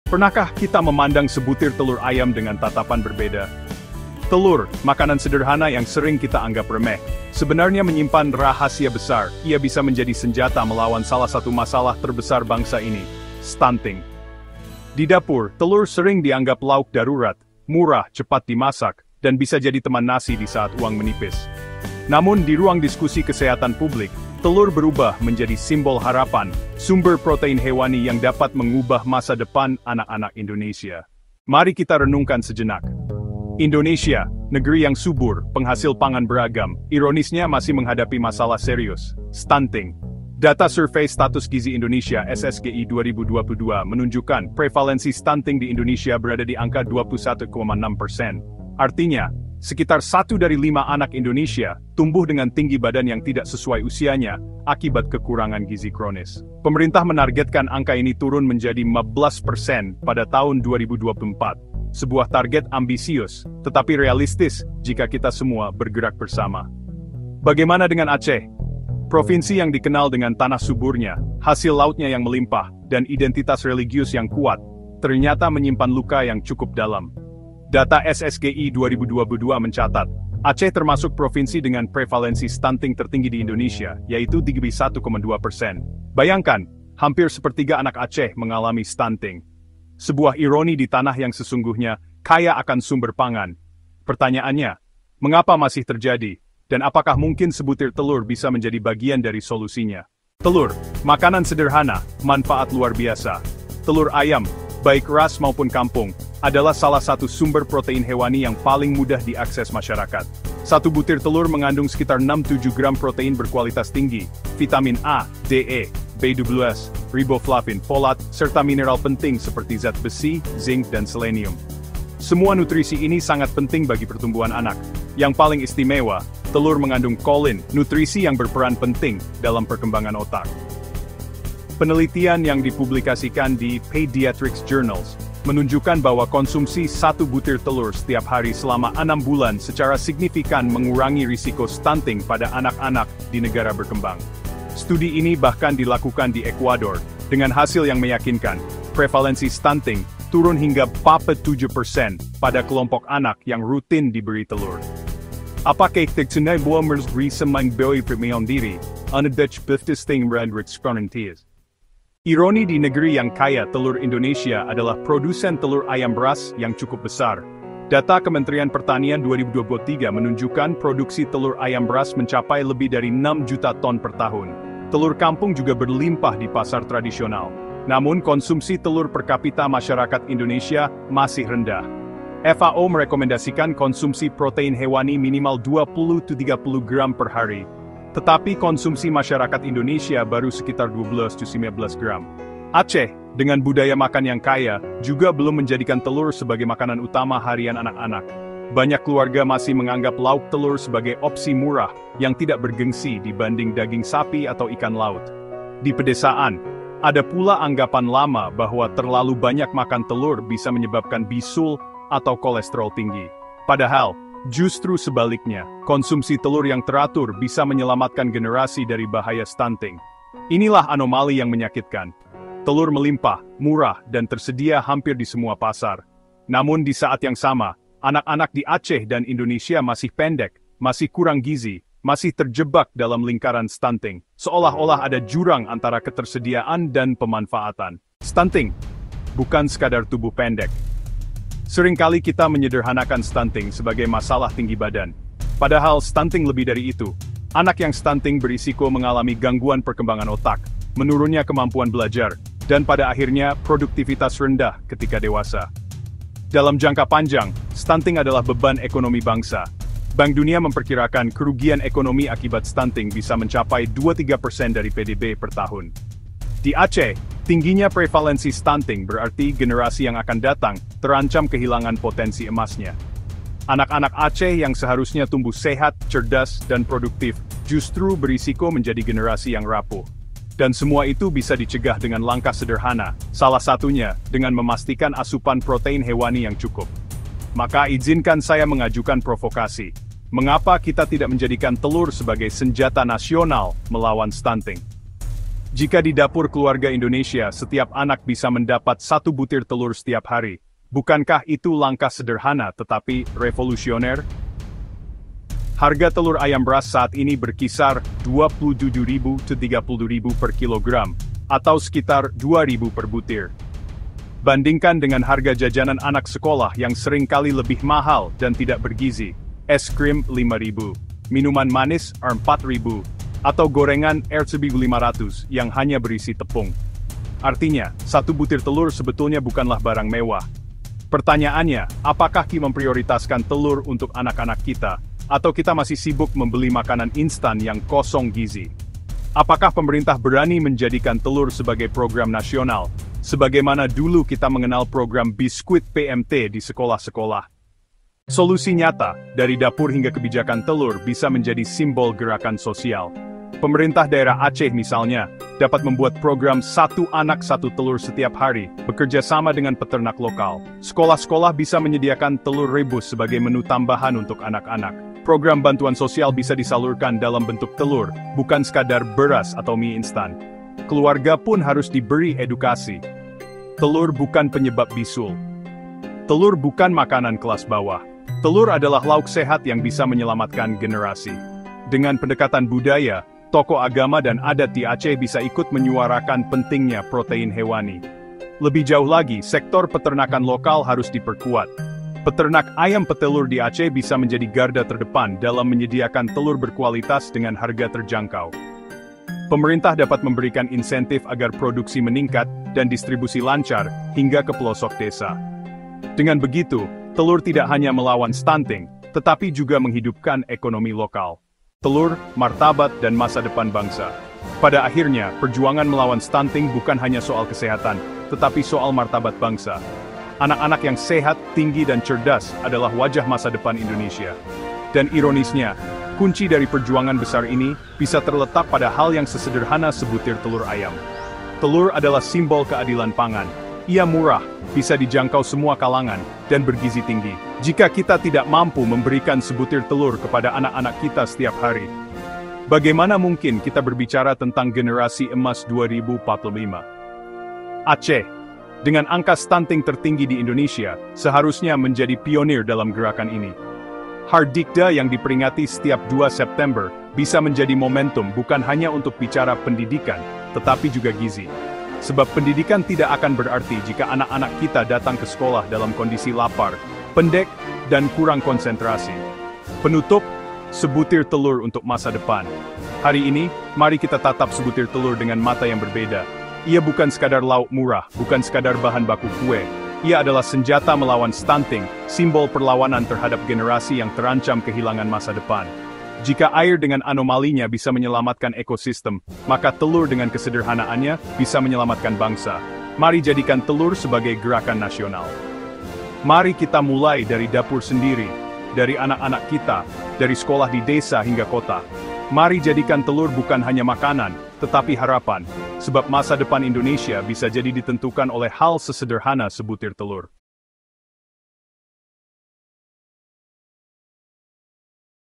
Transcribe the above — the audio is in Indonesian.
Pernahkah kita memandang sebutir telur ayam dengan tatapan berbeda? Telur, makanan sederhana yang sering kita anggap remeh, sebenarnya menyimpan rahasia besar. Ia bisa menjadi senjata melawan salah satu masalah terbesar bangsa ini, stunting. Di dapur, telur sering dianggap lauk darurat, murah, cepat dimasak, dan bisa jadi teman nasi di saat uang menipis. Namun di ruang diskusi kesehatan publik, telur berubah menjadi simbol harapan, sumber protein hewani yang dapat mengubah masa depan anak-anak Indonesia. Mari kita renungkan sejenak. Indonesia, negeri yang subur, penghasil pangan beragam, ironisnya masih menghadapi masalah serius, stunting. Data Survei Status Gizi Indonesia (SSGI) 2022 menunjukkan prevalensi stunting di Indonesia berada di angka 21,6%. Artinya, sekitar 1 dari 5 anak Indonesia tumbuh dengan tinggi badan yang tidak sesuai usianya akibat kekurangan gizi kronis. Pemerintah menargetkan angka ini turun menjadi 15% pada tahun 2024. Sebuah target ambisius, tetapi realistis jika kita semua bergerak bersama. Bagaimana dengan Aceh? Provinsi yang dikenal dengan tanah suburnya, hasil lautnya yang melimpah, dan identitas religius yang kuat, ternyata menyimpan luka yang cukup dalam. Data SSGI 2022 mencatat, Aceh termasuk provinsi dengan prevalensi stunting tertinggi di Indonesia, yaitu 31,2%. Bayangkan, hampir sepertiga anak Aceh mengalami stunting. Sebuah ironi di tanah yang sesungguhnya kaya akan sumber pangan. Pertanyaannya, mengapa masih terjadi? Dan apakah mungkin sebutir telur bisa menjadi bagian dari solusinya? Telur, makanan sederhana, manfaat luar biasa. Telur ayam, baik ras maupun kampung, adalah salah satu sumber protein hewani yang paling mudah diakses masyarakat. Satu butir telur mengandung sekitar 6-7 gram protein berkualitas tinggi, vitamin A, D, E, B12, riboflavin, folat, serta mineral penting seperti zat besi, zinc, dan selenium. Semua nutrisi ini sangat penting bagi pertumbuhan anak. Yang paling istimewa, telur mengandung kolin, nutrisi yang berperan penting dalam perkembangan otak. Penelitian yang dipublikasikan di Pediatrics Journals menunjukkan bahwa konsumsi 1 butir telur setiap hari selama 6 bulan secara signifikan mengurangi risiko stunting pada anak-anak di negara berkembang. Studi ini bahkan dilakukan di Ekuador, dengan hasil yang meyakinkan, prevalensi stunting turun hingga 47% pada kelompok anak yang rutin diberi telur. Apakah tektunai buah merisa mengboi permian diri, anadach biftisting rendrik skonenties? Ironi di negeri yang kaya telur Indonesia adalah produsen telur ayam beras yang cukup besar. Data Kementerian Pertanian 2023 menunjukkan produksi telur ayam beras mencapai lebih dari 6 juta ton per tahun. Telur kampung juga berlimpah di pasar tradisional. Namun konsumsi telur per kapita masyarakat Indonesia masih rendah. FAO merekomendasikan konsumsi protein hewani minimal 20-30 gram per hari. Tetapi konsumsi masyarakat Indonesia baru sekitar 12-15 gram. Aceh, dengan budaya makan yang kaya, juga belum menjadikan telur sebagai makanan utama harian anak-anak. Banyak keluarga masih menganggap lauk telur sebagai opsi murah yang tidak bergengsi dibanding daging sapi atau ikan laut. Di pedesaan, ada pula anggapan lama bahwa terlalu banyak makan telur bisa menyebabkan bisul atau kolesterol tinggi. Padahal, justru sebaliknya, konsumsi telur yang teratur bisa menyelamatkan generasi dari bahaya stunting. Inilah anomali yang menyakitkan. Telur melimpah, murah, dan tersedia hampir di semua pasar. Namun di saat yang sama, anak-anak di Aceh dan Indonesia masih pendek, masih kurang gizi, masih terjebak dalam lingkaran stunting. Seolah-olah ada jurang antara ketersediaan dan pemanfaatan. Stunting bukan sekadar tubuh pendek. Seringkali kita menyederhanakan stunting sebagai masalah tinggi badan. Padahal stunting lebih dari itu. Anak yang stunting berisiko mengalami gangguan perkembangan otak, menurunnya kemampuan belajar, dan pada akhirnya produktivitas rendah ketika dewasa. Dalam jangka panjang, stunting adalah beban ekonomi bangsa. Bank Dunia memperkirakan kerugian ekonomi akibat stunting bisa mencapai 2-3% dari PDB per tahun. Di Aceh, tingginya prevalensi stunting berarti generasi yang akan datang terancam kehilangan potensi emasnya. Anak-anak Aceh yang seharusnya tumbuh sehat, cerdas, dan produktif justru berisiko menjadi generasi yang rapuh. Dan semua itu bisa dicegah dengan langkah sederhana, salah satunya dengan memastikan asupan protein hewani yang cukup. Maka izinkan saya mengajukan provokasi. Mengapa kita tidak menjadikan telur sebagai senjata nasional melawan stunting? Jika di dapur keluarga Indonesia setiap anak bisa mendapat 1 butir telur setiap hari, bukankah itu langkah sederhana tetapi revolusioner? Harga telur ayam beras saat ini berkisar Rp27.000 ke Rp30.000 per kilogram, atau sekitar Rp2.000 per butir. Bandingkan dengan harga jajanan anak sekolah yang seringkali lebih mahal dan tidak bergizi, es krim Rp5.000, minuman manis Rp4.000, atau gorengan Rp1.500 yang hanya berisi tepung. Artinya, 1 butir telur sebetulnya bukanlah barang mewah. Pertanyaannya, apakah Ki memprioritaskan telur untuk anak-anak kita, atau kita masih sibuk membeli makanan instan yang kosong gizi? Apakah pemerintah berani menjadikan telur sebagai program nasional, sebagaimana dulu kita mengenal program biskuit PMT di sekolah-sekolah? Solusi nyata, dari dapur hingga kebijakan telur bisa menjadi simbol gerakan sosial. Pemerintah daerah Aceh misalnya, dapat membuat program 1 anak 1 telur setiap hari, bekerja sama dengan peternak lokal. Sekolah-sekolah bisa menyediakan telur rebus sebagai menu tambahan untuk anak-anak. Program bantuan sosial bisa disalurkan dalam bentuk telur, bukan sekadar beras atau mie instan. Keluarga pun harus diberi edukasi. Telur bukan penyebab bisul. Telur bukan makanan kelas bawah. Telur adalah lauk sehat yang bisa menyelamatkan generasi. Dengan pendekatan budaya, tokoh agama dan adat di Aceh bisa ikut menyuarakan pentingnya protein hewani. Lebih jauh lagi, sektor peternakan lokal harus diperkuat. Peternak ayam petelur di Aceh bisa menjadi garda terdepan dalam menyediakan telur berkualitas dengan harga terjangkau. Pemerintah dapat memberikan insentif agar produksi meningkat dan distribusi lancar hingga ke pelosok desa. Dengan begitu, telur tidak hanya melawan stunting, tetapi juga menghidupkan ekonomi lokal. Telur, martabat, dan masa depan bangsa. Pada akhirnya, perjuangan melawan stunting bukan hanya soal kesehatan, tetapi soal martabat bangsa. Anak-anak yang sehat, tinggi, dan cerdas adalah wajah masa depan Indonesia. Dan ironisnya, kunci dari perjuangan besar ini bisa terletak pada hal yang sesederhana sebutir telur ayam. Telur adalah simbol keadilan pangan. Ia murah, bisa dijangkau semua kalangan, dan bergizi tinggi. Jika kita tidak mampu memberikan sebutir telur kepada anak-anak kita setiap hari, bagaimana mungkin kita berbicara tentang generasi emas 2045? Aceh, dengan angka stunting tertinggi di Indonesia, seharusnya menjadi pionir dalam gerakan ini. Hardikda yang diperingati setiap 2 September bisa menjadi momentum bukan hanya untuk bicara pendidikan, tetapi juga gizi. Sebab pendidikan tidak akan berarti jika anak-anak kita datang ke sekolah dalam kondisi lapar, pendek, dan kurang konsentrasi. Penutup, sebutir telur untuk masa depan. Hari ini, mari kita tatap sebutir telur dengan mata yang berbeda. Ia bukan sekadar lauk murah, bukan sekadar bahan baku kue. Ia adalah senjata melawan stunting, simbol perlawanan terhadap generasi yang terancam kehilangan masa depan. Jika air dengan anomalinya bisa menyelamatkan ekosistem, maka telur dengan kesederhanaannya bisa menyelamatkan bangsa. Mari jadikan telur sebagai gerakan nasional. Mari kita mulai dari dapur sendiri, dari anak-anak kita, dari sekolah di desa hingga kota. Mari jadikan telur bukan hanya makanan, tetapi harapan, sebab masa depan Indonesia bisa jadi ditentukan oleh hal sesederhana sebutir telur.